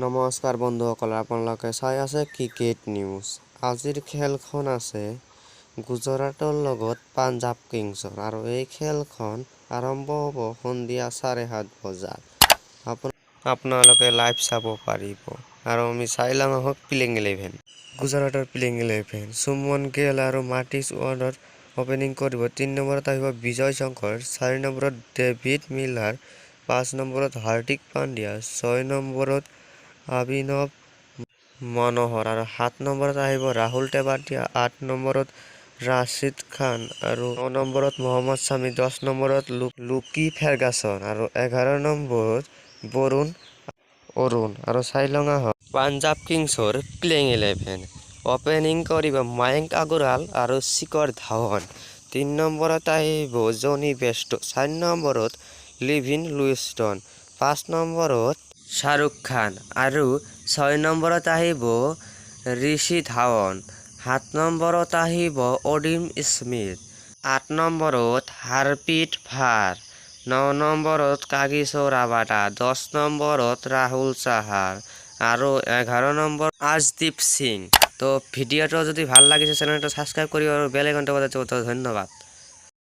নমস্কাৰ বন্ধুসকল, আপোনালোকে চাই আছে ক্ৰিকেট নিউজ। আজিৰ খেলখন আছে গুজৰাটৰ লগত পাঞ্জাব কিংছৰ আৰু এই খেলখন আৰম্ভ হ'ব সন্ধিয়া 7:30 বজাত। আপোনালোকে লাইভ চাব পাৰিব আৰু আমি চাই লম আহক প্লেইং 11। গুজৰাটৰ প্লেইং 11 সুমন গিল আৰু মাৰ্টিছ ৱাৰ্ডত ওপেনিং কৰিব। 3 নম্বৰত আহিব বিজয় শংকৰ, 4 নম্বৰত ডেভিড মিলাৰ, 5 নম্বৰত হাৰ্দিক পাণ্ডিয়া, 6 নম্বৰত অভিনৱ মনোহৰ আৰু 7 নম্বৰত আহিব ৰাহুল টেৱাটিয়া, 8 নম্বৰত ৰাছিদ খান আৰু 9 নম্বৰত মহম্মদ শামি, 10 নম্বৰত লুকি ফেৰ্গাছন আৰু 11 নম্বৰত বৰুণ অৰুণ। আৰু চাইলঙা হয় পাঞ্জাব কিংছৰ প্লেইং 11 ওপেনিং কৰিব মায়াংক আগৰৱাল আৰু শিখৰ ধাৱন। 3 নম্বৰত আহিব জনি বেষ্টো, 4 নম্বৰত লিভিন লুইষ্টন, 5 নম্বৰত শ্বাহৰুখ খান আৰু 6 নম্বৰত আহিব ঋষি ধাৱন, 7 নম্বৰত আহিব অডিম স্মিথ, 8 নম্বৰত হাৰপ্ৰীত ভাৰ, 9 নম্বৰত কাগিছো ৰাবাডা, 10 নম্বৰত ৰাহুল চাহাৰ আৰু 11 নম্বৰ আজদীপ সিং। তো ভিডিঅ'টো যদি ভাল লাগিছে চেনেলটো ছাবস্ক্ৰাইব কৰিব আৰু বেল আইকনটো বজাই দিব। ধন্যবাদ।